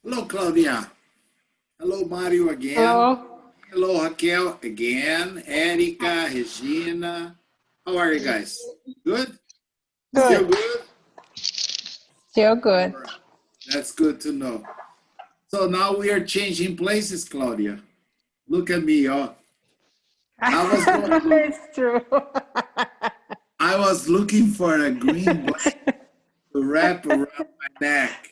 Hello, Claudia. Hello, Mario again. Hello. Hello, Raquel again. Erica, Regina. How are you guys? Good? Still Good. good? Still All good. right. That's good to know. So now we are changing places, Claudia. Look at me, oh. I was going, It's true. I was looking for a green blanket to wrap around my neck.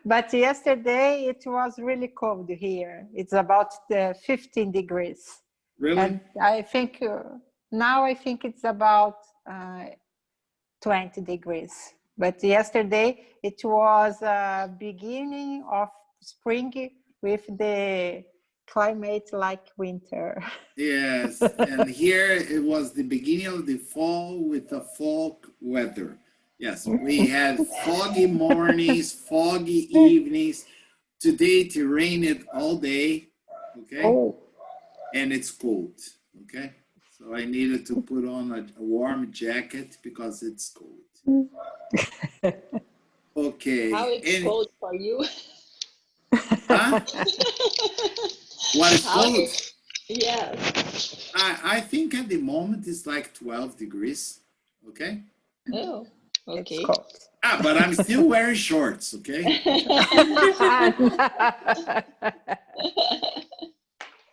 But yesterday it was really cold here. It's about 15 degrees. Really? And I think now I think it's about 20 degrees. But yesterday it was beginning of spring with the climate like winter. Yes. And here it was the beginning of the fall with the fall weather. Yes, we had foggy mornings, foggy evenings. Today it rained all day, okay? Oh. And it's cold, okay? So I needed to put on a warm jacket because it's cold. Okay. How it's And, cold for you? huh? What is How cold? it, yeah. I think at the moment it's like 12 degrees, okay? Oh, It's okay. cold. But I'm still wearing shorts, okay?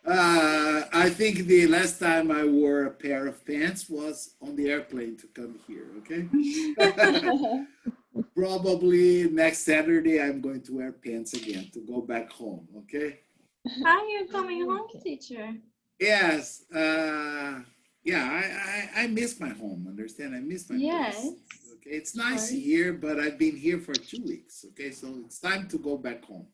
I think the last time I wore a pair of pants was on the airplane to come here, okay? Probably next Saturday I'm going to wear pants again to go back home, okay? Are you coming home, Okay. teacher? Yes, yeah, I miss my home, understand? I miss my Yes. place. Okay, it's nice Sorry. here, but I've been here for 2 weeks, okay? So it's time to go back home.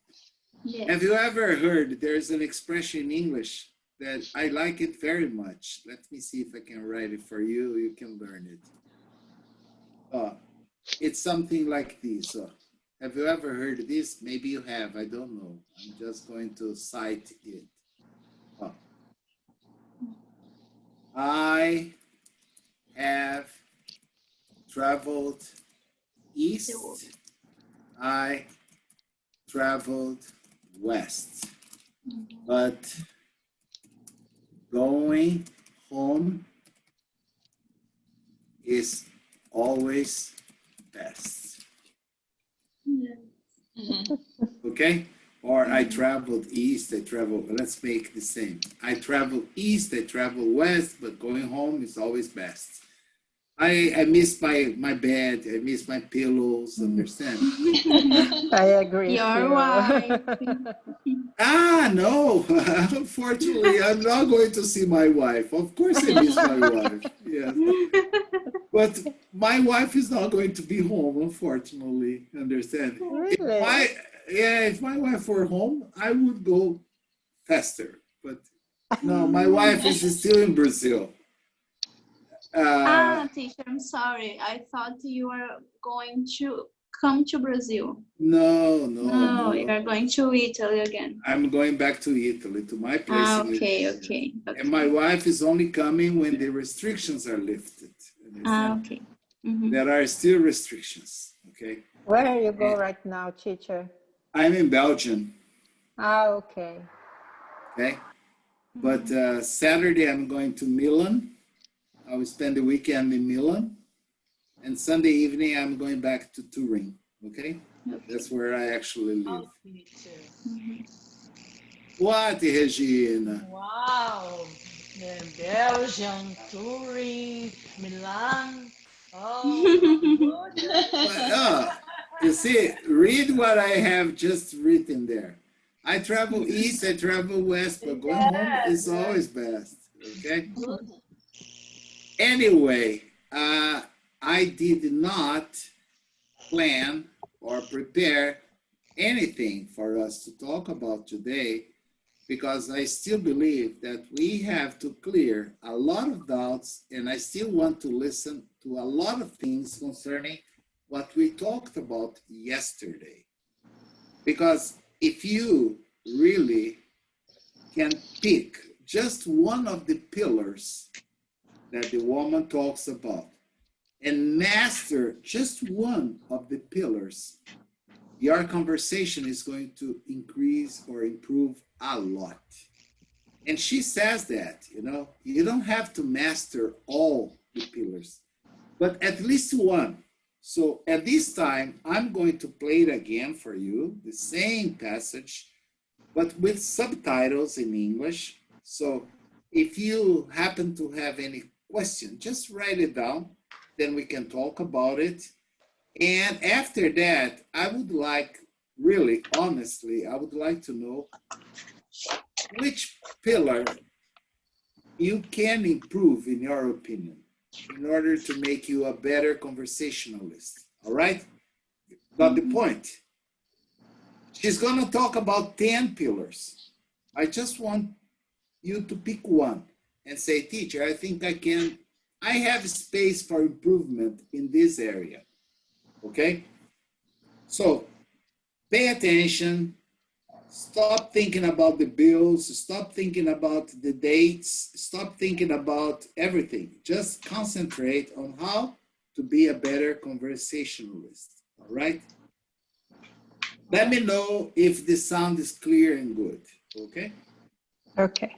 Yes. Have you ever heard there's an expression in English that I like it very much? Let me see if I can write it for you. You can learn it. It's something like this. Have you ever heard this? Maybe you have. I don't know. I'm just going to cite it. I have traveled east. I traveled west. But going home is always best. Yes. Okay? Or I traveled east, let's make the same. I travel east, I travel west, but going home is always best. I miss my bed, I miss my pillows, understand? I agree. Your too. wife. No, unfortunately, I'm not going to see my wife. Of course I miss my wife, yes. But my wife is not going to be home, unfortunately, understand? Really? If my wife were home, I would go faster. But no, my wife is still in Brazil. Teacher, I'm sorry. I thought you were going to come to Brazil. No. No, you're going to Italy again. I'm going back to Italy, to my place in Italy. Okay. And my wife is only coming when the restrictions are lifted. Understand? Okay. There are still restrictions, okay? Where you go right now, teacher? I'm in Belgium, Okay. okay? But Saturday I'm going to Milan. I will spend the weekend in Milan. And Sunday evening I'm going back to Turin, okay? That's where I actually live. Oh, me too. What, Regina? Wow. Belgium, Turin, Milan. Oh, good. You see, read what I have just written there. I travel east, I travel west, but going home is always best, okay? Anyway, I did not plan or prepare anything for us to talk about today because I still believe that we have to clear a lot of doubts and I still want to listen to a lot of things concerning what we talked about yesterday. Because if you really can pick just one of the pillars that the woman talks about and master just one of the pillars, your conversation is going to increase or improve a lot. And she says that, you know, you don't have to master all the pillars, but at least one. So at this time, I'm going to play it again for you, the same passage, but with subtitles in English. So if you happen to have any question, just write it down, then we can talk about it. And after that, I would like, really, honestly, I would like to know which pillar you can improve, in your opinion, in order to make you a better conversationalist. All right? Got the point? She's going to talk about 10 pillars. I just want you to pick one and say, teacher, I think I have space for improvement in this area. Okay? So pay attention. Stop thinking about the bills. Stop thinking about the dates. Stop thinking about everything. Just concentrate on how to be a better conversationalist. All right? Let me know if the sound is clear and good. Okay? Okay.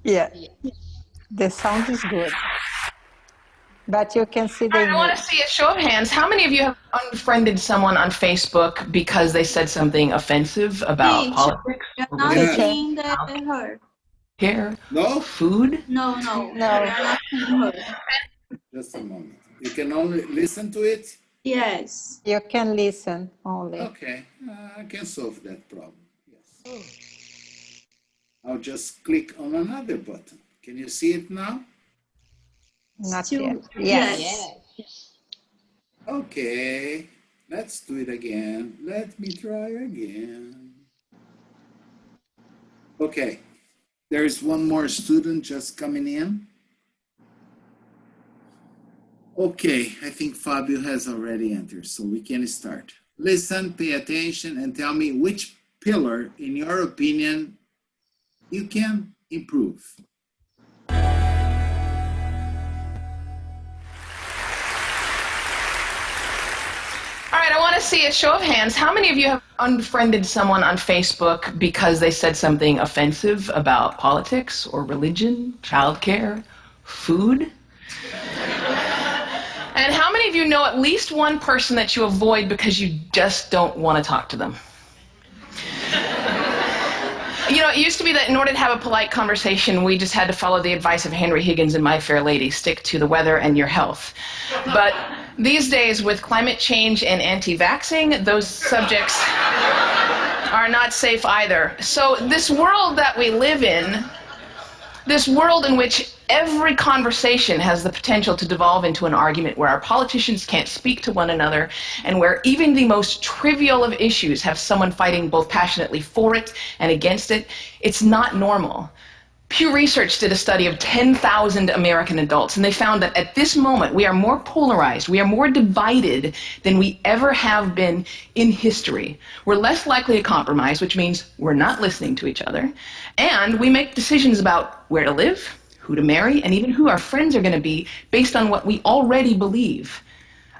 Yeah, the sound is good. But you can see the I want image. to see a show of hands. How many of you have unfriended someone on Facebook because they said something offensive about Teacher, politics, you're not Yeah. seeing her. care, No? food? No, No. we are not seeing her. Just a moment. You can only listen to it? Yes. You can listen only. Okay, I can solve that problem. Yes. I'll just click on another button. Can you see it now? Not Still- yet. Yes. yes. Okay, let's do it again. Let me try again. Okay, there's one more student just coming in. Okay, I think Fabio has already entered, so we can start. Listen, pay attention, and tell me which pillar, in your opinion, you can improve. All right, I want to see a show of hands. How many of you have unfriended someone on Facebook because they said something offensive about politics or religion, childcare, food? And how many of you know at least one person that you avoid because you just don't want to talk to them? You know, it used to be that in order to have a polite conversation, we just had to follow the advice of Henry Higgins in My Fair Lady, stick to the weather and your health. But these days, with climate change and anti-vaxxing, those subjects are not safe either. So this world that we live in, this world in which every conversation has the potential to devolve into an argument, where our politicians can't speak to one another, and where even the most trivial of issues have someone fighting both passionately for it and against it, it's not normal. Pew Research did a study of 10,000 American adults, and they found that at this moment we are more polarized, we are more divided than we ever have been in history. We're less likely to compromise, which means we're not listening to each other, and we make decisions about where to live, who to marry, and even who our friends are going to be based on what we already believe.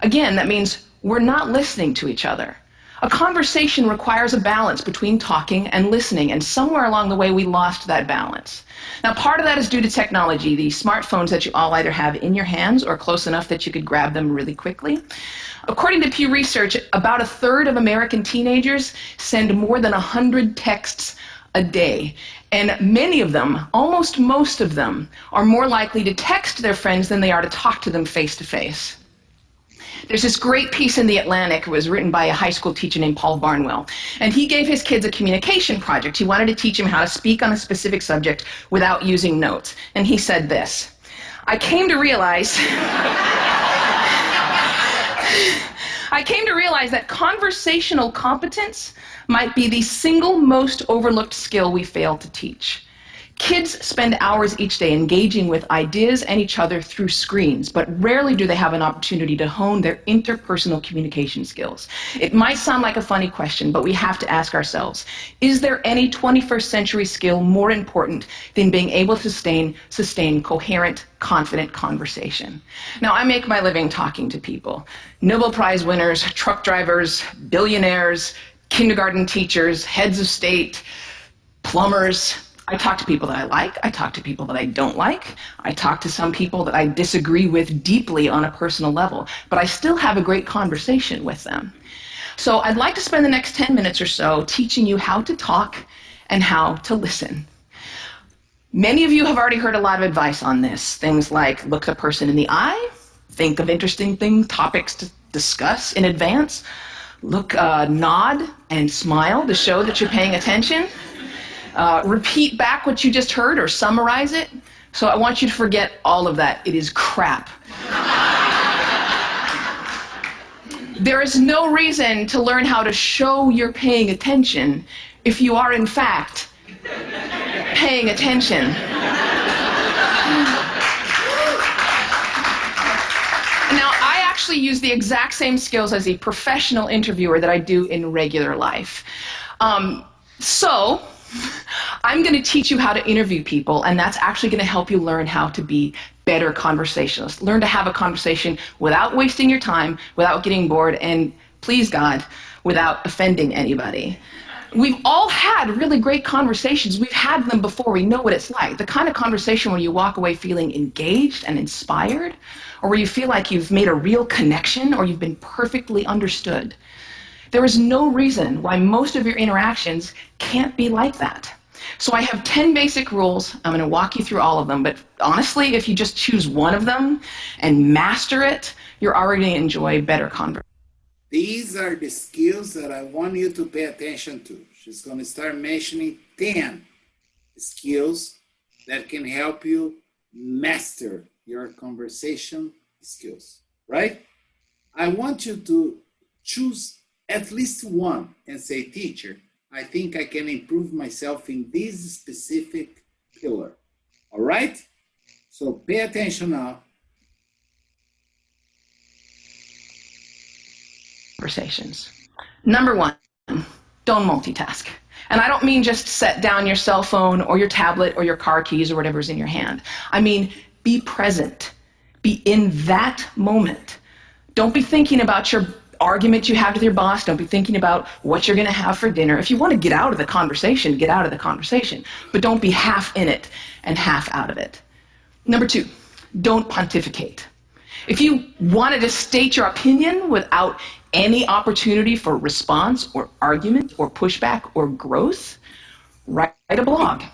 Again, that means we're not listening to each other. A conversation requires a balance between talking and listening, and somewhere along the way we lost that balance. Now, part of that is due to technology, the smartphones that you all either have in your hands or close enough that you could grab them really quickly. According to Pew Research, about a third of American teenagers send more than 100 texts a day. And many of them, almost most of them, are more likely to text their friends than they are to talk to them face to face. There's this great piece in The Atlantic. It was written by a high school teacher named Paul Barnwell. And he gave his kids a communication project. He wanted to teach them how to speak on a specific subject without using notes. And he said this: I came to realize that conversational competence might be the single most overlooked skill we fail to teach. Kids spend hours each day engaging with ideas and each other through screens, but rarely do they have an opportunity to hone their interpersonal communication skills. It might sound like a funny question, but we have to ask ourselves, is there any 21st century skill more important than being able to sustain coherent, confident conversation? Now, I make my living talking to people. Nobel Prize winners, truck drivers, billionaires, kindergarten teachers, heads of state, plumbers. I talk to people that I like. I talk to people that I don't like. I talk to some people that I disagree with deeply on a personal level, but I still have a great conversation with them. So I'd like to spend the next 10 minutes or so teaching you how to talk and how to listen. Many of you have already heard a lot of advice on this. Things like look the person in the eye, think of interesting topics to discuss in advance, nod and smile to show that you're paying attention. Repeat back what you just heard or summarize it. So I want you to forget all of that. It is crap. There is no reason to learn how to show you're paying attention if you are, in fact, paying attention. Now, I actually use the exact same skills as a professional interviewer that I do in regular life. So I'm going to teach you how to interview people, and that's actually going to help you learn how to be better conversationalists. Learn to have a conversation without wasting your time, without getting bored, and please God, without offending anybody. We've all had really great conversations. We've had them before. We know what it's like. The kind of conversation where you walk away feeling engaged and inspired, or where you feel like you've made a real connection or you've been perfectly understood. There is no reason why most of your interactions can't be like that. So I have 10 basic rules. I'm going to walk you through all of them, but honestly, if you just choose one of them and master it, you're already going to enjoy better conversation. These are the skills that I want you to pay attention to. She's going to start mentioning 10 skills that can help you master your conversation skills, right? I want you to choose at least one and say, teacher, I think I can improve myself in this specific pillar. All right? So pay attention now. Conversations. Number one, don't multitask. And I don't mean just set down your cell phone or your tablet or your car keys or whatever's in your hand. I mean, be present. Be in that moment. Don't be thinking about your argument you have with your boss. Don't be thinking about what you're going to have for dinner. If you want to get out of the conversation, get out of the conversation. But don't be half in it and half out of it. Number two, don't pontificate. If you wanted to state your opinion without any opportunity for response or argument or pushback or growth, write a blog.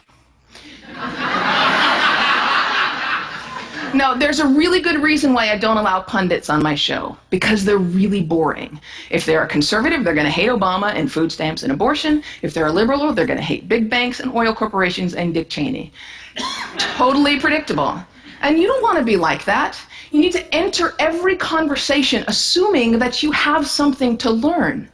No, there's a really good reason why I don't allow pundits on my show, because they're really boring. If they're a conservative, they're going to hate Obama and food stamps and abortion. If they're a liberal, they're going to hate big banks and oil corporations and Dick Cheney. Totally predictable. And you don't want to be like that. You need to enter every conversation assuming that you have something to learn.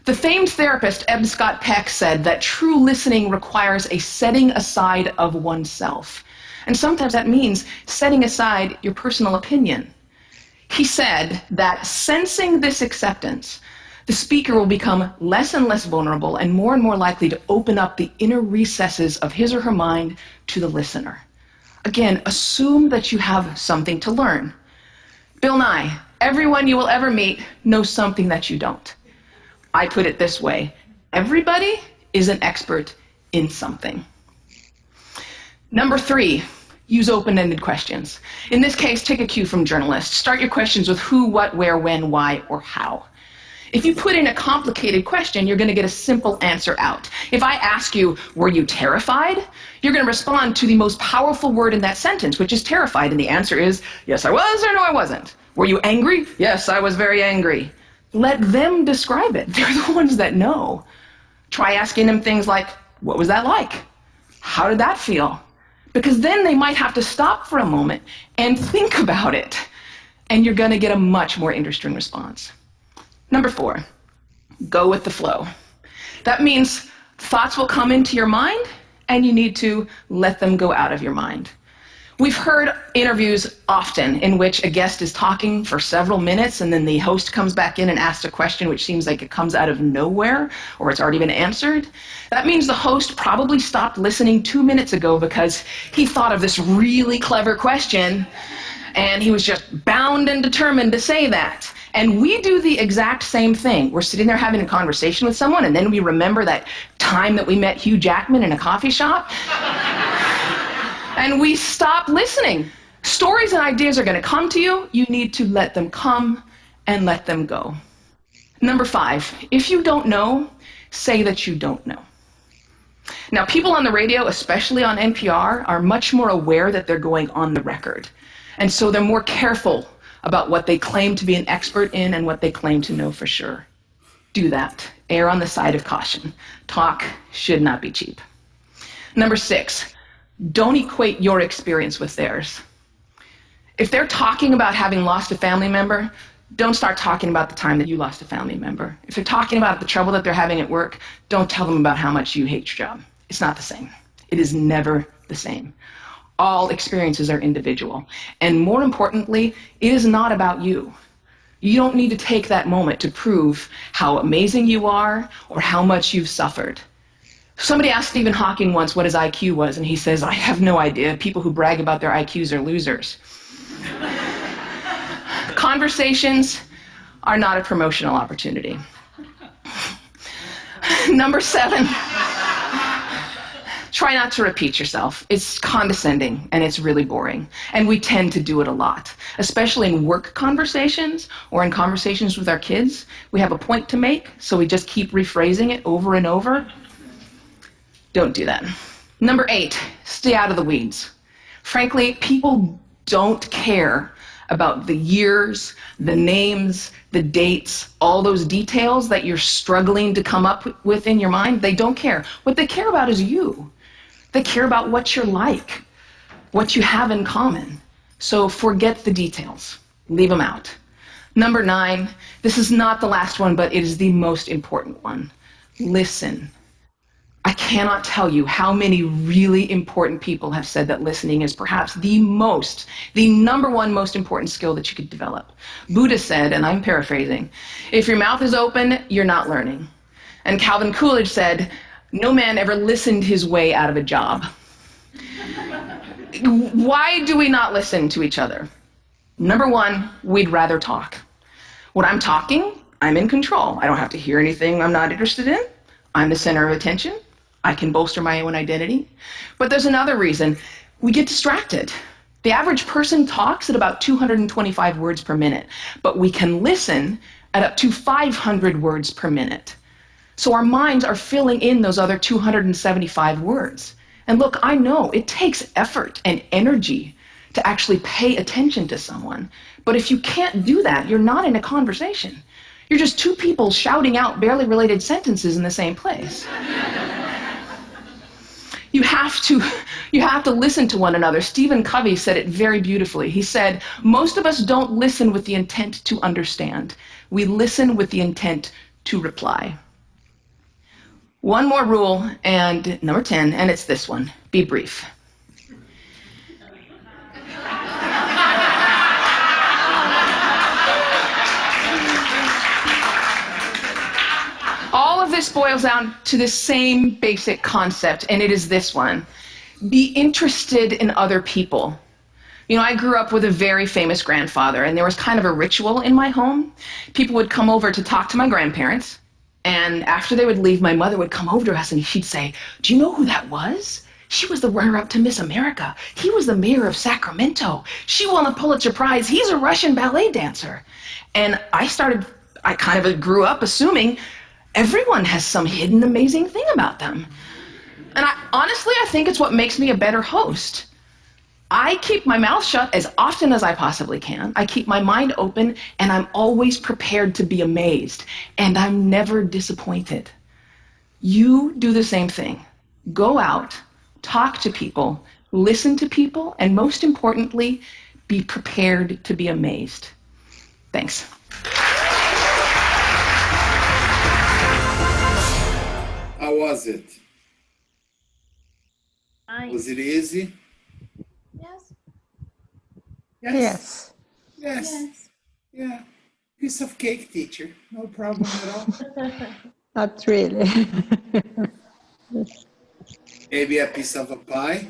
The famed therapist Eb Scott Peck said that true listening requires a setting aside of oneself. And sometimes that means setting aside your personal opinion. He said that sensing this acceptance, the speaker will become less and less vulnerable and more likely to open up the inner recesses of his or her mind to the listener. Again, assume that you have something to learn. Bill Nye, everyone you will ever meet knows something that you don't. I put it this way, everybody is an expert in something. Number three, use open-ended questions. In this case, take a cue from journalists. Start your questions with who, what, where, when, why, or how. If you put in a complicated question, you're going to get a simple answer out. If I ask you, were you terrified? You're going to respond to the most powerful word in that sentence, which is terrified, and the answer is, yes, I was, or no, I wasn't. Were you angry? Yes, I was very angry. Let them describe it. They're the ones that know. Try asking them things like, what was that like? How did that feel? Because then they might have to stop for a moment and think about it, and you're going to get a much more interesting response. Number four, go with the flow. That means thoughts will come into your mind and you need to let them go out of your mind. We've heard interviews often in which a guest is talking for several minutes and then the host comes back in and asks a question which seems like it comes out of nowhere or it's already been answered. That means the host probably stopped listening 2 minutes ago because he thought of this really clever question and he was just bound and determined to say that. And we do the exact same thing. We're sitting there having a conversation with someone and then we remember that time that we met Hugh Jackman in a coffee shop. And we stop listening. Stories and ideas are going to come to you. You need to let them come and let them go. Number 5, if you don't know, say that you don't know. Now, people on the radio, especially on NPR, are much more aware that they're going on the record. And so they're more careful about what they claim to be an expert in and what they claim to know for sure. Do that. Err on the side of caution. Talk should not be cheap. Number 6, don't equate your experience with theirs. If they're talking about having lost a family member, don't start talking about the time that you lost a family member. If they're talking about the trouble that they're having at work, don't tell them about how much you hate your job. It's not the same. It is never the same. All experiences are individual. And more importantly, it is not about you. You don't need to take that moment to prove how amazing you are or how much you've suffered. Somebody asked Stephen Hawking once what his IQ was, and he says, I have no idea. People who brag about their IQs are losers. Conversations are not a promotional opportunity. Number 7, try not to repeat yourself. It's condescending, and it's really boring. And we tend to do it a lot, especially in work conversations or in conversations with our kids. We have a point to make, so we just keep rephrasing it over and over. Don't do that. Number 8, stay out of the weeds. Frankly, people don't care about the years, the names, the dates, all those details that you're struggling to come up with in your mind. They don't care. What they care about is you. They care about what you're like, what you have in common. So forget the details. Leave them out. Number 9, this is not the last one, but it is the most important one. Listen. I cannot tell you how many really important people have said that listening is perhaps the number one most important skill that you could develop. Buddha said, and I'm paraphrasing, if your mouth is open, you're not learning. And Calvin Coolidge said, no man ever listened his way out of a job. Why do we not listen to each other? Number 1, we'd rather talk. When I'm talking, I'm in control. I don't have to hear anything I'm not interested in. I'm the center of attention. I can bolster my own identity. But there's another reason. We get distracted. The average person talks at about 225 words per minute, but we can listen at up to 500 words per minute. So our minds are filling in those other 275 words. And look, I know it takes effort and energy to actually pay attention to someone. But if you can't do that, you're not in a conversation. You're just two people shouting out barely related sentences in the same place. You have to listen to one another. Stephen Covey said it very beautifully. He said, most of us don't listen with the intent to understand. We listen with the intent to reply. One more rule, and number 10, and it's this one. Be brief. All of this boils down to the same basic concept, and it is this one. Be interested in other people. You know, I grew up with a very famous grandfather, and there was kind of a ritual in my home. People would come over to talk to my grandparents, and after they would leave, my mother would come over to us and she'd say, do you know who that was? She was the runner-up to Miss America. He was the mayor of Sacramento. She won a Pulitzer Prize. He's a Russian ballet dancer. And I kind of grew up assuming everyone has some hidden amazing thing about them. And honestly, I think it's what makes me a better host. I keep my mouth shut as often as I possibly can. I keep my mind open, and I'm always prepared to be amazed. And I'm never disappointed. You do the same thing. Go out, talk to people, listen to people, and most importantly, be prepared to be amazed. Thanks. How was it? Was it easy? Yes. Yes. Yes. Yes. Yeah. Piece of cake, teacher. No problem at all. Not really. Maybe a piece of a pie.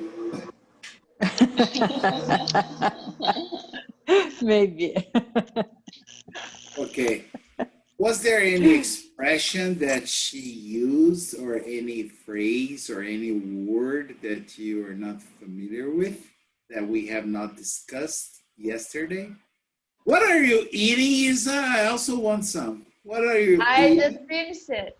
Maybe. Okay. Was there any expression that she used or any phrase or any word that you are not familiar with that we have not discussed yesterday? What are you eating, Isa? I also want some. What are you I eating? just finished it.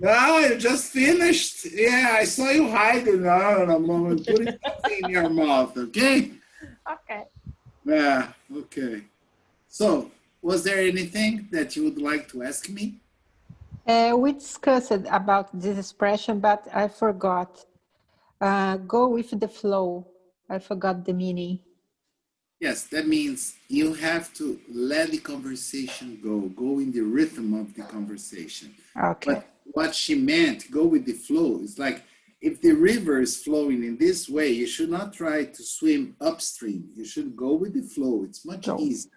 Oh, you just finished? Yeah, I saw you hiding now in a moment. Put something in your mouth, okay? Okay. Yeah, okay. So, was there anything that you would like to ask me? We discussed about this expression, but I forgot. Go with the flow. I forgot the meaning. Yes, that means you have to let the conversation go in the rhythm of the conversation. Okay. But what she meant, go with the flow, is like if the river is flowing in this way, you should not try to swim upstream. You should go with the flow. It's much Go. easier.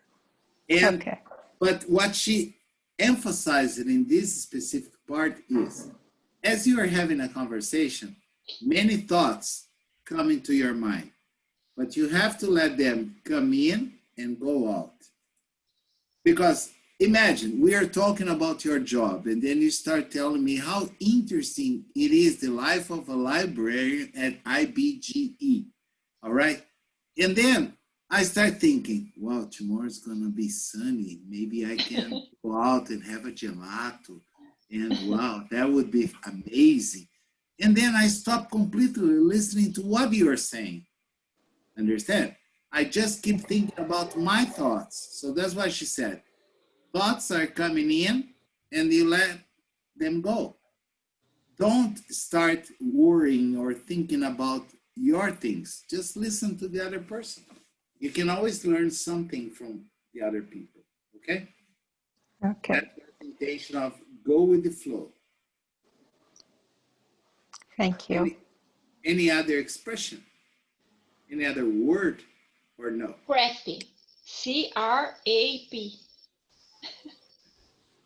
And Okay. but what she emphasized in this specific part is, as you are having a conversation, many thoughts come into your mind, but you have to let them come in and go out. Because imagine we are talking about your job, and then you start telling me how interesting it is the life of a librarian at IBGE. All right. And then I start thinking, wow, tomorrow's gonna be sunny. Maybe I can go out and have a gelato. And wow, that would be amazing. And then I stop completely listening to what you're saying. Understand? I just keep thinking about my thoughts. So that's why she said, thoughts are coming in and you let them go. Don't start worrying or thinking about your things. Just listen to the other person. You can always learn something from the other people. Okay? Okay. That's the intention of go with the flow. Thank you. Any other expression? Any other word or no? Crap. C-R-A-P.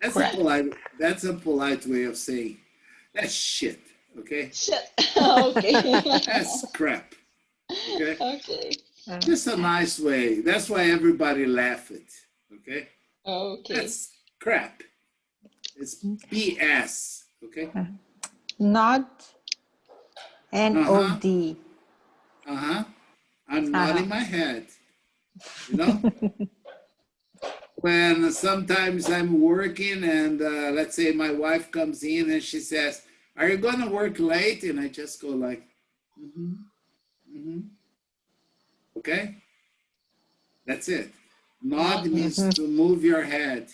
That's a polite way of saying that's shit. Okay? Shit. Okay. That's crap. Okay? Okay. Just a nice way. That's why everybody laugh it. Okay? Okay. That's crap. It's BS. Okay? Not NOD. I'm nodding my head. You know? When sometimes I'm working and let's say my wife comes in and she says, are you going to work late? And I just go like, okay? That's it. Nod means to move your head.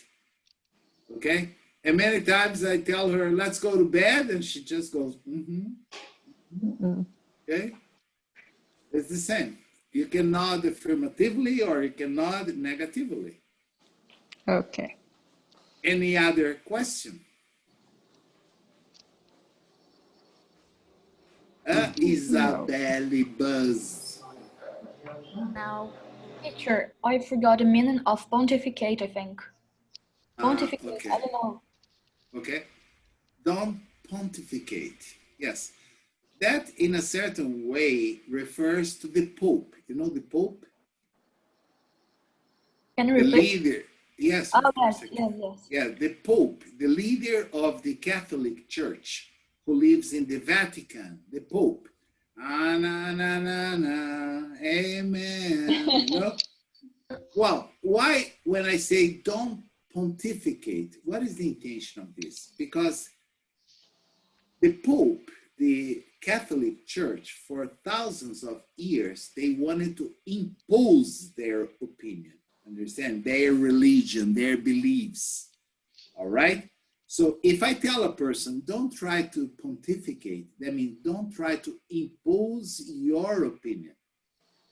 Okay? And many times I tell her, let's go to bed. And she just goes, Okay? It's the same. You can nod affirmatively or you can nod negatively. Okay. Any other question? Isabelle Buzz. Now, teacher, I forgot the meaning of pontificate, I think. Pontificate, Okay. I don't know. Okay. Don't pontificate. Yes. That in a certain way refers to the Pope. You know the Pope? Can you The repeat? leader. Yes. Oh, of course yes, I can. yes. Yeah, the Pope, the leader of the Catholic Church who lives in the Vatican, the Pope. Ah, na, na, na, na, amen. You know? Well, why, when I say don't pontificate, what is the intention of this? Because the Pope, the Catholic Church, for thousands of years, they wanted to impose their opinion, understand? Their religion, their beliefs, all right? So if I tell a person, don't try to pontificate, that means don't try to impose your opinion,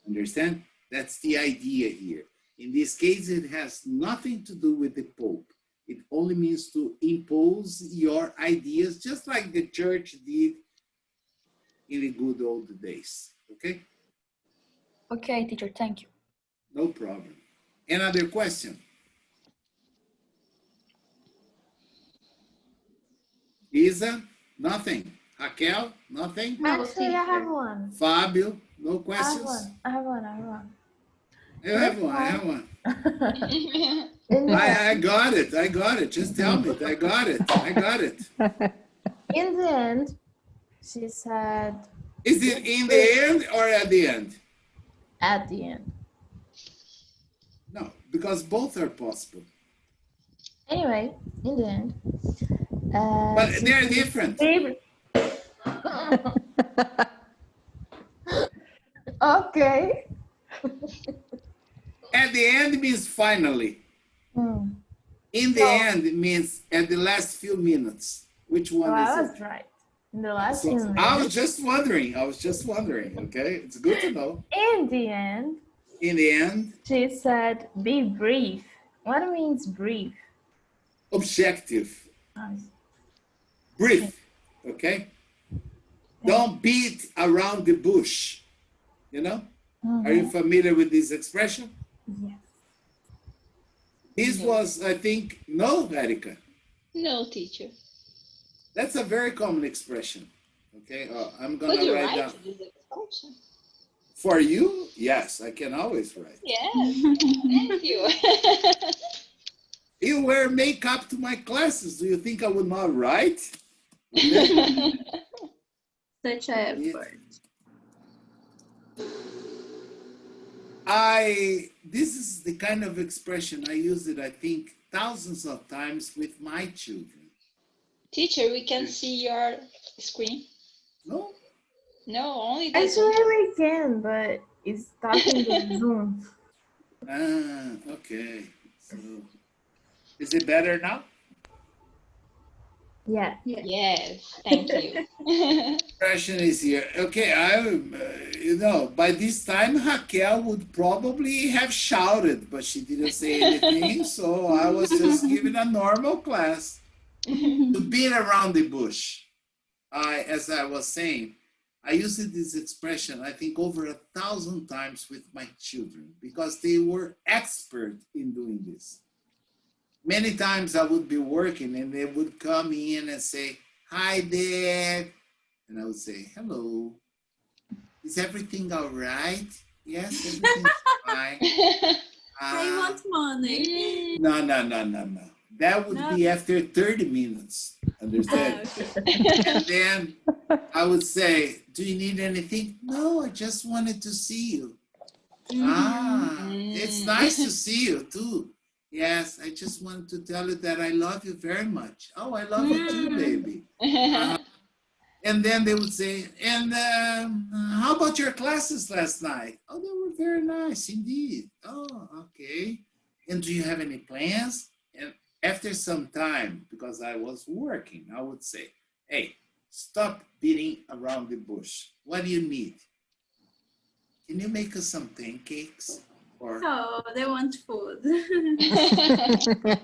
understand? That's the idea here. In this case, it has nothing to do with the Pope. It only means to impose your ideas, just like the church did in the good old days. Okay? Okay, teacher, thank you. No problem. Another question? Isa? Nothing. Raquel? Nothing? No, Actually, I have teacher. one. Fabio? No I have questions? one. I have one. I have one. You have one. I have one. In the I got it. I got it. Just tell me. I got it. I got it. in the end, she said Is it in the end or at the end? at the end. No, because both are possible. Anyway, in the end. But they're different. Okay. At the end means finally. Hmm. In the No. end it means at the last few minutes. Which one So I is was it? right. In the last So, few I minutes. was just wondering. Okay, it's good to know. In the end, In the end, she said, "Be brief." What means brief? objective, Nice. brief. Okay, don't beat around the bush. You know? Are you familiar with this expression? Yes. This was, I think, no, Erika. No, teacher. That's a very common expression. Okay, I'm Could gonna you write write down. this expression? For you, yes, I can always write. Yes, thank you. You wear makeup to my classes. Do you think I would not write? Such a effort. This is the kind of expression I use it, I think, thousands of times with my children. Teacher, we can see your screen. No? No, only this one. Actually, we can, but it's talking the Zoom. Okay. So, is it better now? Yeah. Yes, thank you. Expression is here. Okay, by this time Raquel would probably have shouted, but she didn't say anything, so I was just giving a normal class. To beat around the bush. As I was saying, I used this expression, I think, over 1,000 times with my children because they were expert in doing this. Many times I would be working and they would come in and say, "Hi, Dad." And I would say, "Hello. Is everything all right?" "Yes, everything's fine." I want money. No. That would be after 30 minutes. Understand? And then I would say, "Do you need anything?" "No, I just wanted to see you." It's nice to see you too. "Yes, I just wanted to tell you that I love you very much." "Oh, I love you too, baby." And then they would say, "And how about your classes last night?" "Oh, they were very nice indeed." "Oh, okay. And do you have any plans?" And after some time, because I was working, I would say, "Hey, stop beating around the bush. What do you need? Can you make us some pancakes?" Or Oh, they want food.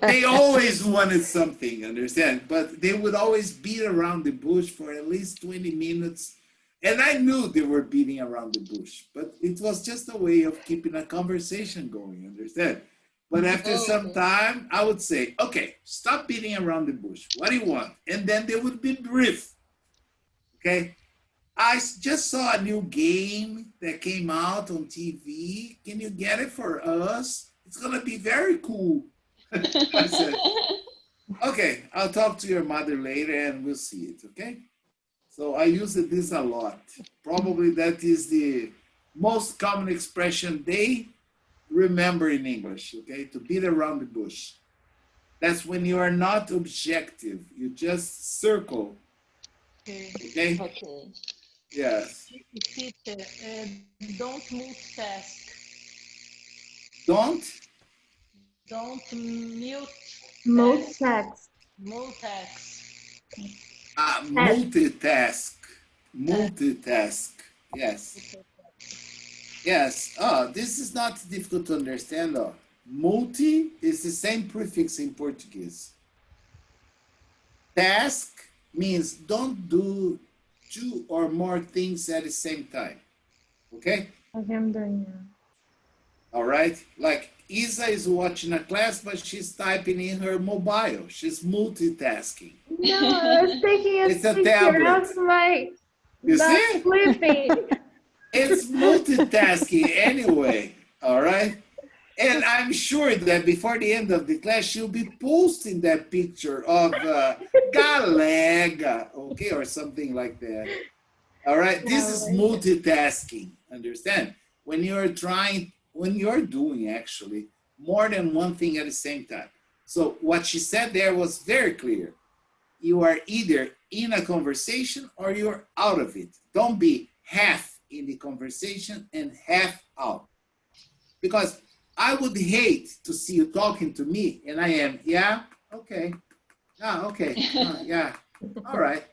they always wanted something, understand? But they would always beat around the bush for at least 20 minutes. And I knew they were beating around the bush, but it was just a way of keeping a conversation going, understand? But after some time, I would say, "Okay, stop beating around the bush. What do you want?" And then they would be brief. Okay? "I just saw a new game that came out on TV. Can you get it for us? It's gonna be very cool." I said, "Okay, I'll talk to your mother later and we'll see it, okay?" So I use this a lot. Probably that is the most common expression they remember in English, okay? To beat around the bush. That's when you are not objective. You just circle, okay? Okay. Yes. Teacher, don't multitask. Don't Don't mute Multitask. multitask. multitask. Multitask. Yes. Yes. Oh, this is not difficult to understand. Oh. Multi is the same prefix in Portuguese. Task means don't do two or more things at the same time. Okay? Okay, I'm doing it. All right? Like Isa is watching a class, but she's typing in her mobile. She's multitasking. No, I was taking a It's a picture tablet. of my You dog see? sleeping. It's multitasking anyway. All right? And I'm sure that before the end of the class, she'll be posting that picture of Galega, okay, or something like that. All right, this is multitasking, understand? When you're doing actually more than one thing at the same time. So what she said there was very clear. You are either in a conversation or you're out of it. Don't be half in the conversation and half out. Because I would hate to see you talking to me and I am, yeah, okay, okay, yeah, all right.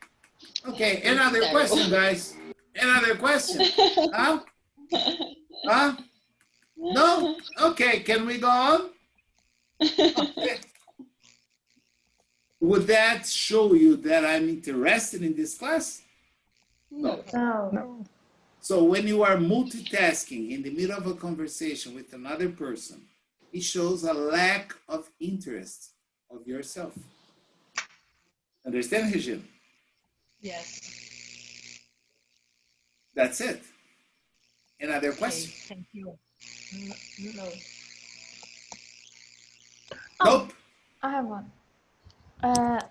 Okay, another question, guys. Another question. Huh? Huh? No? Okay, can we go on? Okay. Would that show you that I'm interested in this class? No. No. So when you are multitasking in the middle of a conversation with another person, it shows a lack of interest of yourself. Understand, Regina? Yes. That's it. Another Okay, question? thank you. No. Nope. I have one.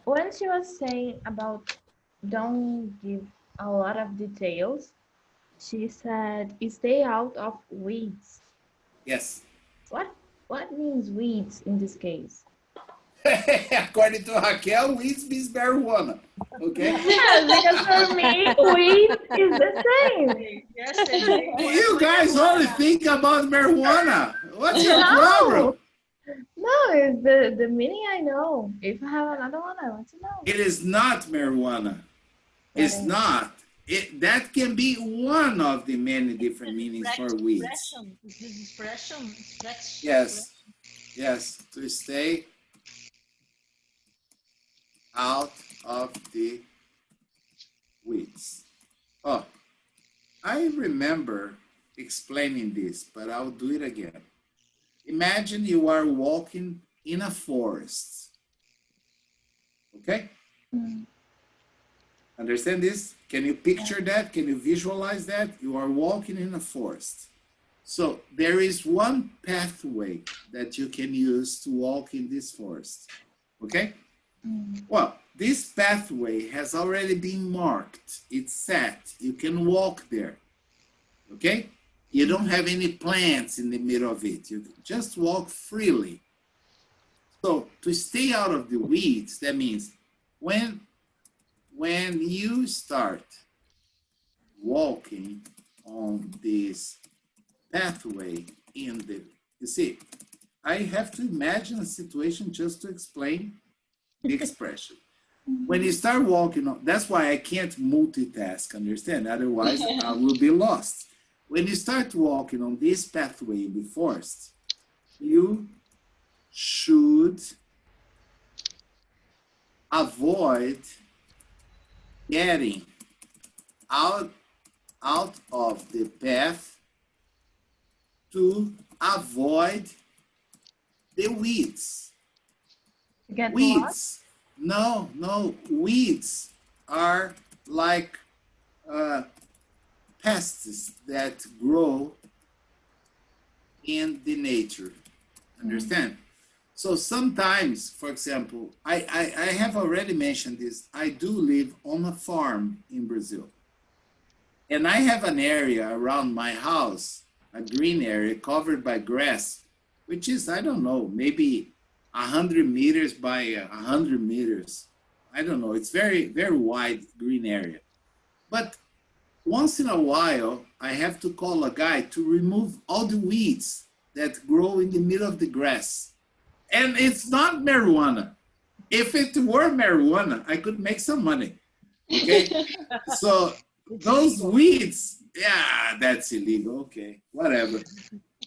When she was saying about don't give a lot of details, she said stay out of weeds. Yes. What means weeds in this case? According to Raquel, weeds means marijuana. Okay? Yeah, because for me, weeds is the same. Yesterday, You guys only think about marijuana. What's your problem? No, it's the meaning I know. If I have another one, I want to know. It is not marijuana. It's not. That can be one of the many different meanings for weeds. expression, is this expression? Yes. Yes. To stay out of the weeds. Oh, I remember explaining this, but I'll do it again. Imagine you are walking in a forest. Okay? Understand this? Can you picture that? Can you visualize that? You are walking in a forest. So there is one pathway that you can use to walk in this forest. Okay? Well, this pathway has already been marked. It's set. You can walk there. Okay? You don't have any plants in the middle of it. You just walk freely. So to stay out of the weeds, that means when you start walking on this pathway in the, you see, I have to imagine a situation just to explain the expression. When you start walking on, that's why I can't multitask, understand? Otherwise I will be lost. When you start walking on this pathway in the forest, you should avoid getting out of the path to avoid the weeds. Get Weeds. No, weeds are like pests that grow in the nature. Understand? So sometimes, for example, I have already mentioned this. I do live on a farm in Brazil. And I have an area around my house, a green area covered by grass, which is, I don't know, maybe 100 meters by 100 meters. I don't know. It's very, very wide green area. But once in a while, I have to call a guy to remove all the weeds that grow in the middle of the grass. And it's not marijuana. If it were marijuana, I could make some money. Okay? So those weeds, yeah, that's illegal. Okay, whatever.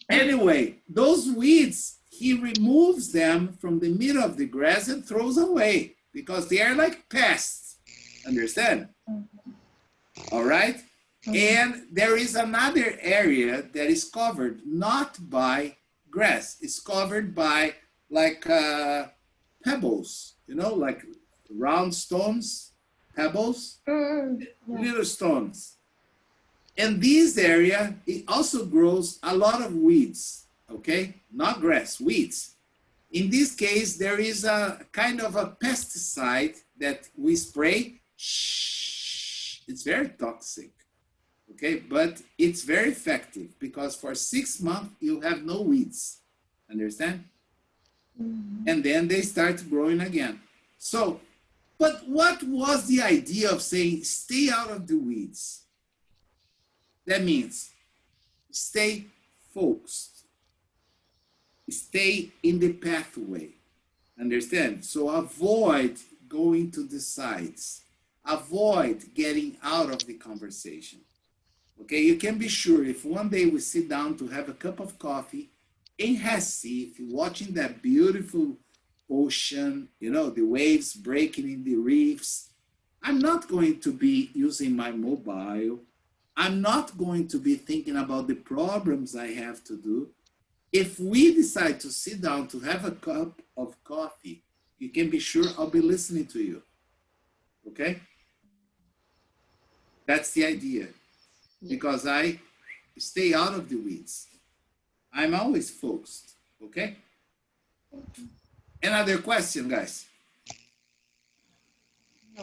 Anyway, those weeds, he removes them from the middle of the grass and throws away because they are like pests. Understand? All right? And there is another area that is covered not by grass. It's covered by like pebbles, you know, like round stones, pebbles, little stones. And this area, it also grows a lot of weeds, okay? Not grass, weeds. In this case, there is a kind of a pesticide that we spray. It's very toxic, okay? But it's very effective because for 6 months, you have no weeds, understand? And then they start growing again. So, but what was the idea of saying, stay out of the weeds? That means stay focused. Stay in the pathway. Understand? So avoid going to the sides. Avoid getting out of the conversation. Okay, you can be sure if one day we sit down to have a cup of coffee in Recife, watching that beautiful ocean, you know, the waves breaking in the reefs, I'm not going to be using my mobile. I'm not going to be thinking about the problems I have to do. If we decide to sit down to have a cup of coffee, you can be sure I'll be listening to you. Okay? That's the idea. Because I stay out of the weeds. I'm always focused. Okay? Another question, guys?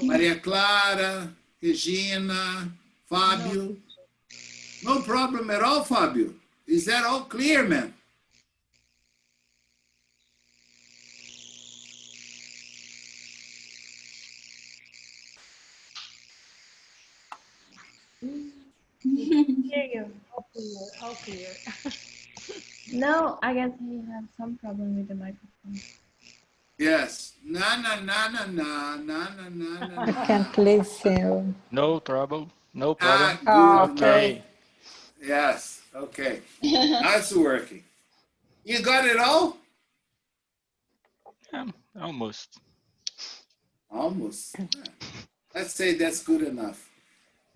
Maria Clara, Regina, Fábio. No problem at all, Fábio. Is that all clear, man? Hear you. How clear. No, I guess he has some problem with the microphone. Yes. Na na na na na na na na na. I can't listen. No trouble. No Ah, problem. Oh, good. okay. No. Yes. Okay. That's working. You got it all? Almost. Almost. Let's say that's good enough.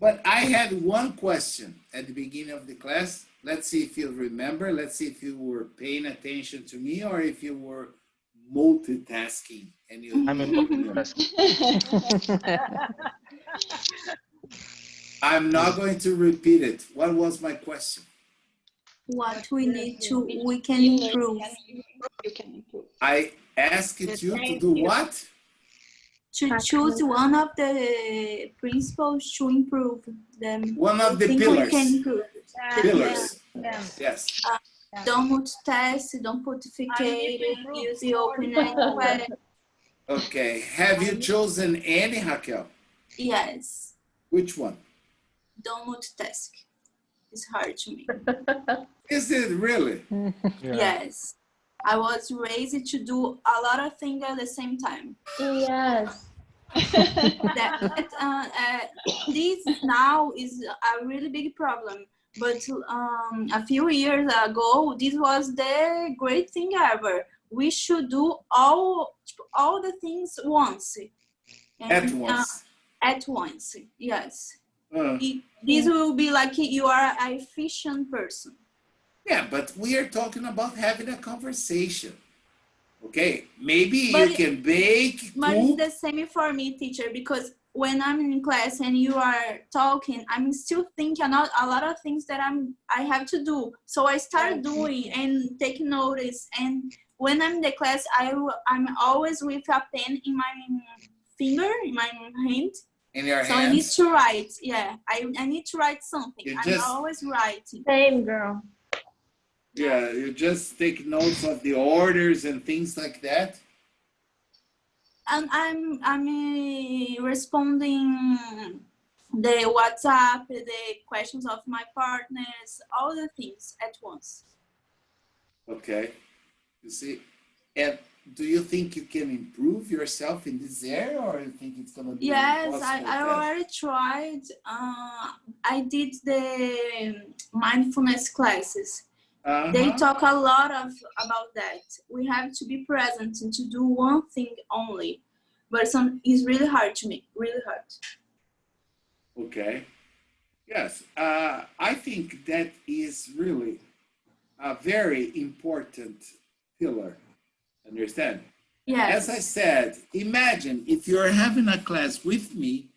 But I had one question at the beginning of the class. Let's see if you remember. Let's see if you were paying attention to me or if you were multitasking. And you, I'm a multitasker. I'm not going to repeat it. What was my question? What we can You know, improve. You can improve. I asked you to do what? To choose one of the principles to improve them. One of the Think we pillars. can improve. The Pillars. Yeah. Yes. Don't multitask, don't pontificate, use the open-ended question. Okay. Have you chosen any, Raquel? Yes, Which one? don't multitask. It's hard to me. Is it really? Yeah. Yes. I was raised to do a lot of things at the same time. Yes. This now is a really big problem. But a few years ago, this was the great thing ever. We should do all the things once. At once. At once, yes. This will be like you are an efficient person. Yeah, but we are talking about having a conversation. Okay, maybe But you can bake, But it's cook. the same for me, teacher, because when I'm in class and you are talking, I'm still thinking about a lot of things that I have to do. So I start doing and taking notice. And when I'm in the class, I'm always with a pen in my finger, in my hand. In your So I need hands. to write. Yeah, I need to write something. You I'm just- always writing. Same girl. Yeah, you just take notes of the orders and things like that. And I'm responding the WhatsApp, the questions of my partners, all the things at once. Okay, you see. And do you think you can improve yourself in this area, or you think it's gonna be an Yes, impossible I task? already tried. I did the mindfulness classes. They talk a lot about that. We have to be present and to do one thing only. But it's really hard to me, really hard. Okay. Yes, I think that is really a very important pillar. Understand? As I Yes. said, imagine if you're having a class with me,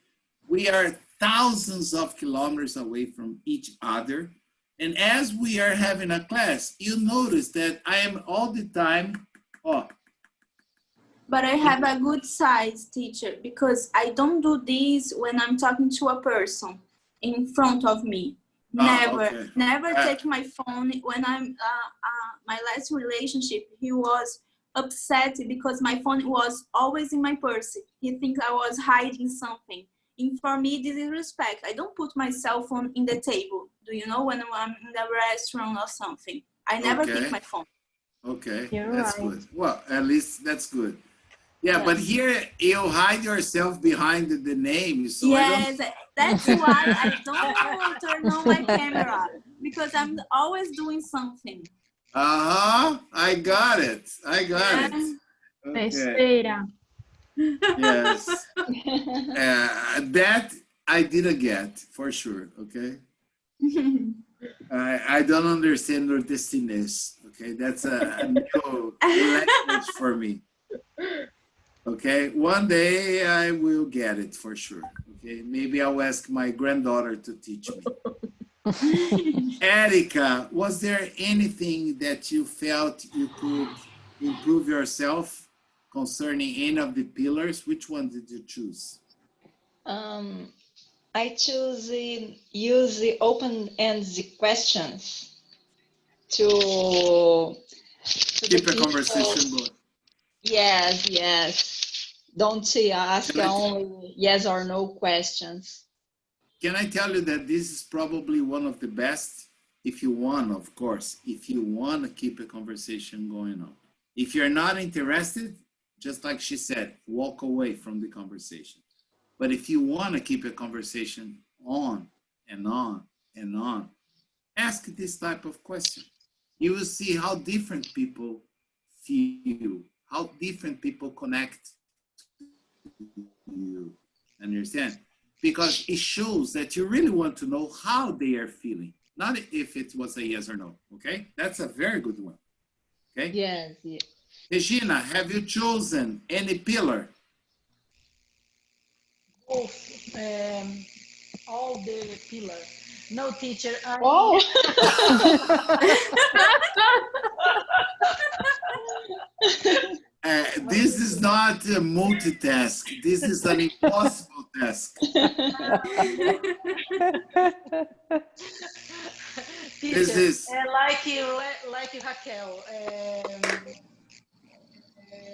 we are thousands of kilometers away from each other. And as we are having a class, you notice that I am all the time, oh, But I have a good side, teacher, because I don't do this when I'm talking to a person in front of me. Never, okay. never take my phone. When I'm my last relationship, he was upset because my phone was always in my purse. He thinks I was hiding something. And for me, this is respect. I don't put my cell phone in the table. Do you know, when I'm in the restaurant or something? I never Okay. pick my phone. Okay, You're that's right. good. Well, at least that's good. Yeah, but Yes. here you hide yourself behind the name, so I don't. Yes, that's why I don't turn on my camera, because I'm always doing something. Uh-huh, I got it. I got it. Yeah. Okay, Besteira. yes. That I didn't get for sure, okay? I don't understand your destiness, okay? That's a new language for me, okay? One day I will get it for sure, okay? Maybe I'll ask my granddaughter to teach me. Erica, was there anything that you felt you could improve yourself concerning any of the pillars? Which one did you choose? I choose use the open-ended questions to Keep the a people. conversation going. Yes, yes. Don't ask Can I, only yes or no questions. can I tell you that this is probably one of the best? If you want, of course, if you want to keep a conversation going on. If you're not interested, just like she said, walk away from the conversation. But if you want to keep a conversation on and on and on, ask this type of question. You will see how different people feel, how different people connect to you. Understand? Because it shows that you really want to know how they are feeling, not if it was a yes or no. Okay? That's a very good one. Okay? Yes, yes. Regina, have you chosen any pillar? Both, all the pillars. No, teacher. Oh, This is not a multitask. This is an impossible task. teacher, This is, like Raquel.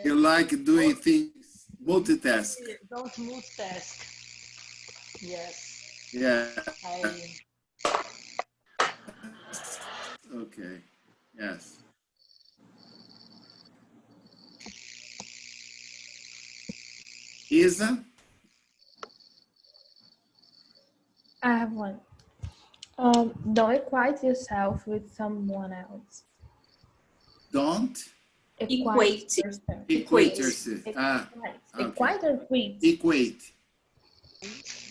you like doing things multitask. Don't multitask. Yes, Yeah. I. Okay. Yes. Isa? I have one. Don't equate yourself with someone else. Don't Equate. yourself. equate yourself. Ah, okay. Equate or equate? Equate.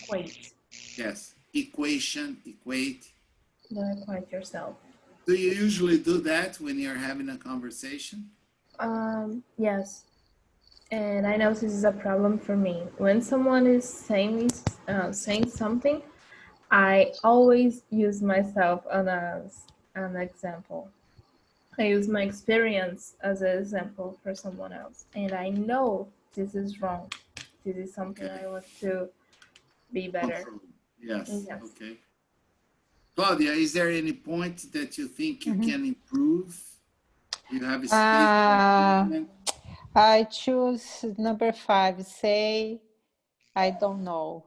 Equate. Yes. Equation, equate. Don't equate yourself. Do you usually do that when you're having a conversation? Yes. And I know this is a problem for me. When someone is saying something, I always use myself as an example. I use my experience as an example for someone else. And I know this is wrong. This is something Okay. I want to be No better. problem. Yes. Yes. Okay. Claudia, is there any point that you think you can improve? You have a space for improvement? I choose number 5. Say, I don't know.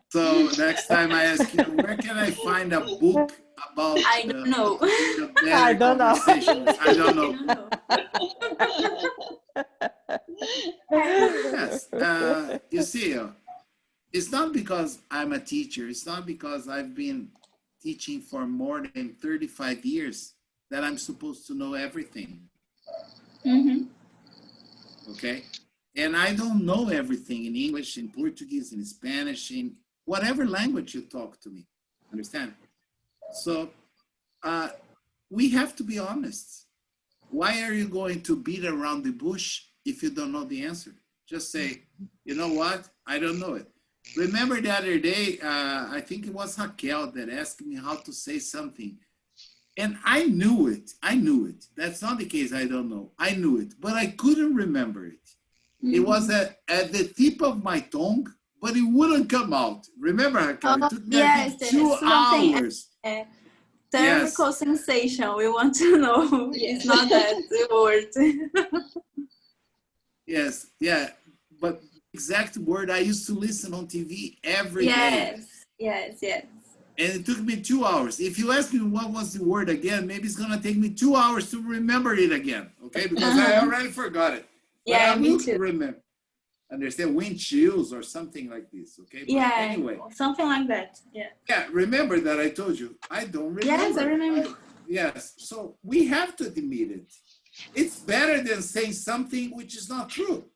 So next time I ask you, where can I find a book about I don't know. the better I don't know. conversations? I don't I know. don't know. Yes, you see, it's not because I'm a teacher. It's not because I've been teaching for more than 35 years that I'm supposed to know everything. Mhm. Okay? And I don't know everything in English, in Portuguese, in Spanish, in whatever language you talk to me. Understand? So we have to be honest. Why are you going to beat around the bush if you don't know the answer? Just say, you know what? I don't know it. Remember the other day, I think it was Raquel that asked me how to say something. And I knew it. I knew it. That's not the case. I don't know. I knew it, but I couldn't remember it. It was at the tip of my tongue, but it wouldn't come out. Remember, Raquel? It took me I think, 2 hours. Thermical sensation. We want to know. It's not that word. Yes, yeah. But exact word I used to listen on TV every day. Yes. And it took me 2 hours. If you ask me what was the word again, maybe it's gonna take me 2 hours to remember it again, okay? Because I already forgot it. But Yeah, I me will too. remember. Understand? Wind chills or something like this, okay? But Yeah, anyway. something like that. Yeah. Yeah, remember that I told you. I don't remember. Yes, I remember. Yes, so we have to admit it. It's better than saying something which is not true.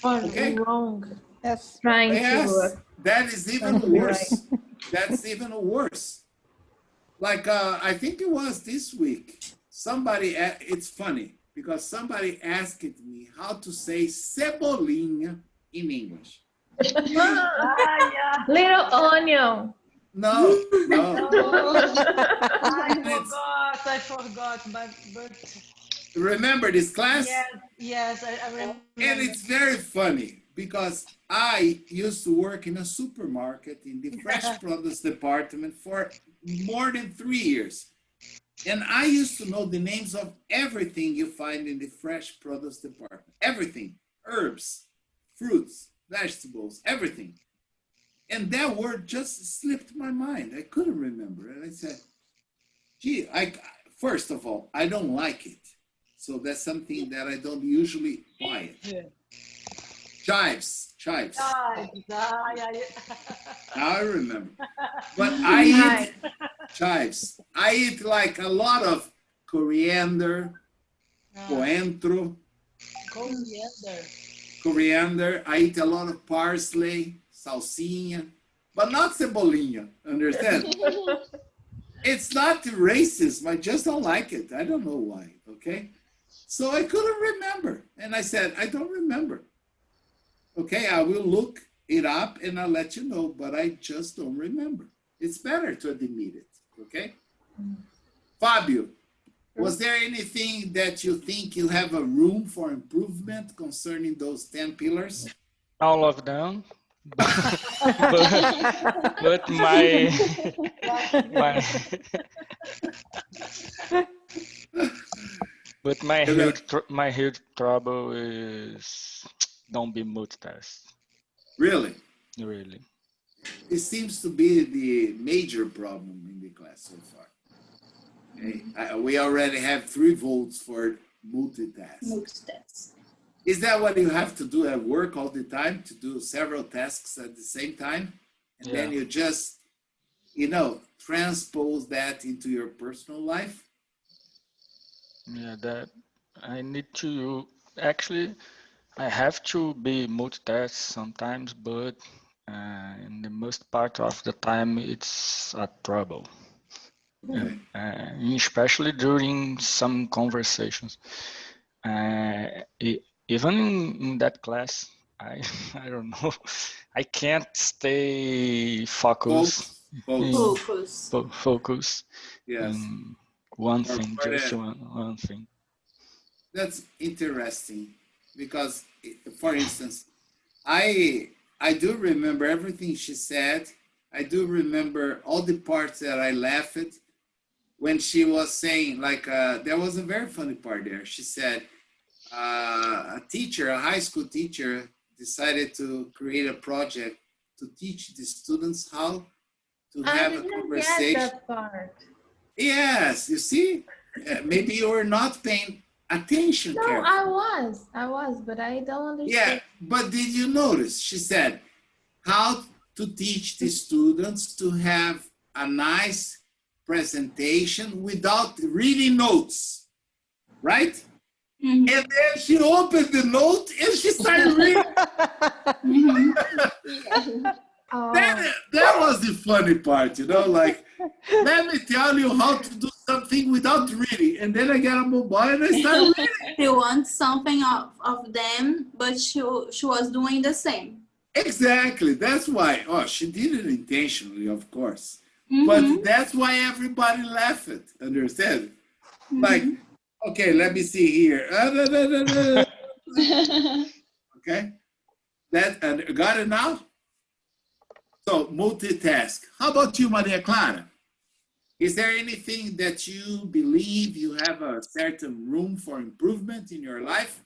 Or Okay. wrong. Yes. Trying Yes, to. that is even Trying to be worse. That's even worse. Like, I think it was this week, somebody, it's funny, because somebody asked me how to say cebolinha in English. Little onion. No. I forgot, but Remember this class? yes, I remember. And it's very funny because I used to work in a supermarket in the fresh produce department for more than 3 years. And I used to know the names of everything you find in the fresh produce department. Everything, herbs, fruits, vegetables, everything. And that word just slipped my mind. I couldn't remember. And I said, gee, first of all, I don't like it. So that's something that I don't usually buy it. Chives. Now I remember. But I eat chives. I eat like a lot of coriander, coentro, coriander. I eat a lot of parsley, salsinha, but not cebolinha. Understand? It's not racist. I just don't like it. I don't know why. Okay. So I couldn't remember. And I said, I don't remember. Okay, I will look it up and I'll let you know, but I just don't remember. It's better to admit it, okay? Fabio, was there anything that you think you have a room for improvement concerning those 10 pillars? All of them. but my huge trouble is don't be multitask. Really? Really. It seems to be the major problem in the class so far. Okay? We already have 3 votes for multitask. Is that what you have to do at work all the time, to do several tasks at the same time? And then you just, transpose that into your personal life? Yeah, that I need to actually, I have to be multitask sometimes, but in the most part of the time, it's a trouble. Okay. Especially during some conversations. Even in that class, I don't know, I can't stay focused. Focus. Yes. One thing, just one thing. That's interesting because, for instance, I do remember everything she said. I do remember all the parts that I laughed when she was saying, like, there was a very funny part there. She said, a high school teacher, decided to create a project to teach the students how to have a conversation. Get that part. Yes, you see, maybe you were not paying attention. No, carefully. I was, but I don't understand. Yeah, but did you notice? She said, how to teach the students to have a nice presentation without reading notes, right? Mhm. And then she opened the note and she started reading. Mhm. Oh, That was the funny part, you know, like, let me tell you how to do something without reading. And then I get a mobile and I start reading. She wants something of them, but she was doing the same. Exactly. That's why. Oh, she did it intentionally, of course. Mhm. But that's why everybody laughed. Understand? Like, okay, let me see here. Okay. That got it now? So multitask. How about you, Maria Clara? Is there anything that you believe you have a certain room for improvement in your life?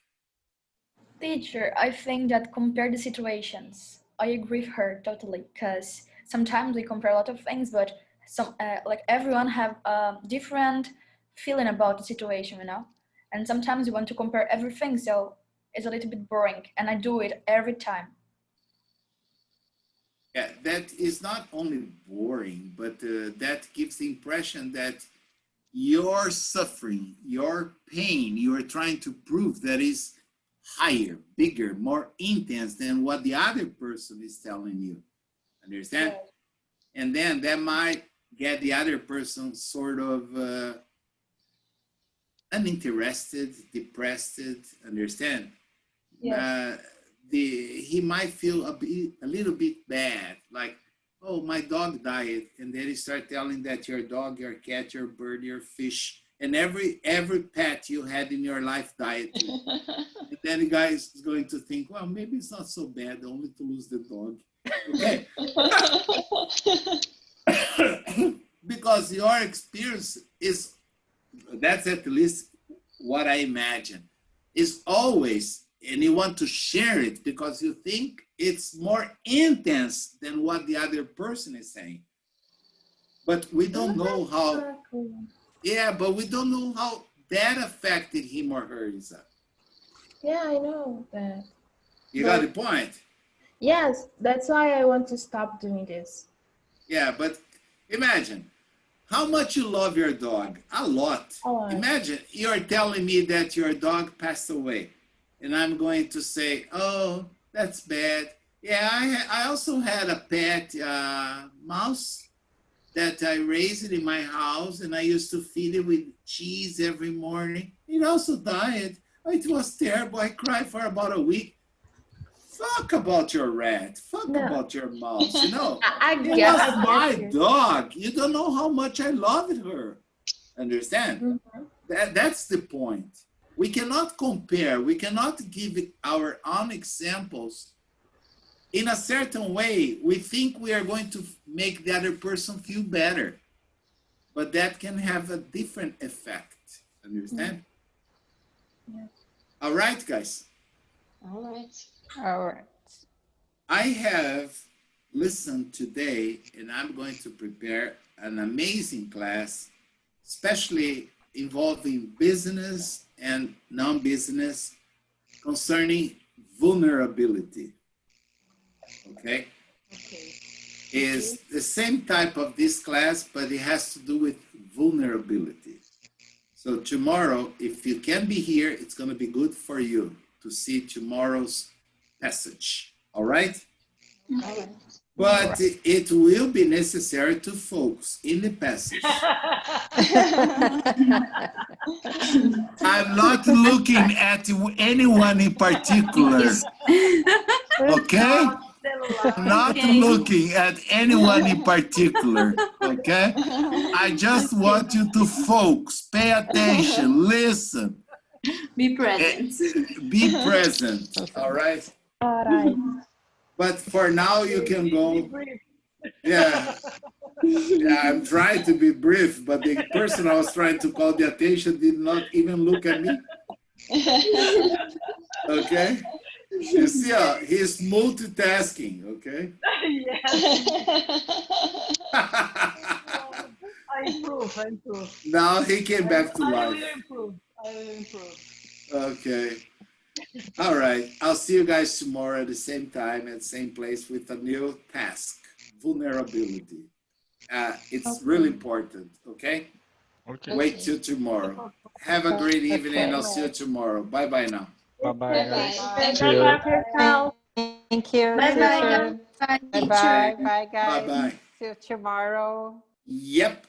Teacher, I think that compare the situations. I agree with her totally, because sometimes we compare a lot of things, but like everyone have a different feeling about the situation, you know. And sometimes you want to compare everything, so it's a little bit boring, and I do it every time. Yeah, that is not only boring, but that gives the impression that your suffering, your pain, you are trying to prove that is higher, bigger, more intense than what the other person is telling you. Understand? Yes. And then that might get the other person sort of uninterested, depressed, understand? Yes. He might feel a little bit bad, like, oh, my dog died, and then you start telling that your dog, your cat, your bird, your fish, and every pet you had in your life died too. And then the guy is going to think, well, maybe it's not so bad, only to lose the dog. Okay. Because your experience is, that's at least what I imagine, is always, and you want to share it because you think it's more intense than what the other person is saying. But we don't know how, exactly. yeah, but we don't know how that affected him or her, Isa. Yeah, I know that. You got the But point? yes, that's why I want to stop doing this. Yeah, but imagine how much you love your dog. A lot. A lot. Imagine you're telling me that your dog passed away. And I'm going to say, oh, that's bad. Yeah, I also had a pet mouse that I raised in my house, and I used to feed it with cheese every morning. It also died. It was terrible. I cried for about a week. Fuck about your rat. Fuck No, about your mouse. You know, I it get, was I my get you. dog. You don't know how much I loved her. Understand? Mhm. That's the point. We cannot compare. We cannot give our own examples. In a certain way, we think we are going to make the other person feel better, but that can have a different effect. Understand? Yeah. All right, guys. All right. All right. I have listened today, and I'm going to prepare an amazing class, especially involving business and non-business concerning vulnerability. Okay? Okay. Is the same type of this class, but it has to do with vulnerability. So tomorrow, if you can be here, it's going to be good for you to see tomorrow's passage. All right? All right. But it will be necessary to focus in the passage. I'm not looking at anyone in particular, okay? I'm not Okay. looking at anyone in particular, okay? I just want you to focus, pay attention, listen, Be present. be present, all right? All right. But for now, you can Be go. brief. Yeah, yeah, I'm trying to be brief, but the person I was trying to call the attention did not even look at me, okay? You see, he's multitasking, okay? Yes. I improve. I improve. Now he came back to I will life. improve. I will improve. Okay. All right. I'll see you guys tomorrow at the same time at the same place with a new task, vulnerability. It's really important, okay? Okay. Wait till tomorrow. Have a great evening. Okay. I'll see you tomorrow. Bye-bye now. Bye-bye, guys. Bye-bye. See you. Thank you, Bye bye, teacher. guys. Bye, Bye teacher. bye. Bye, guys. Bye-bye. See you tomorrow. Yep.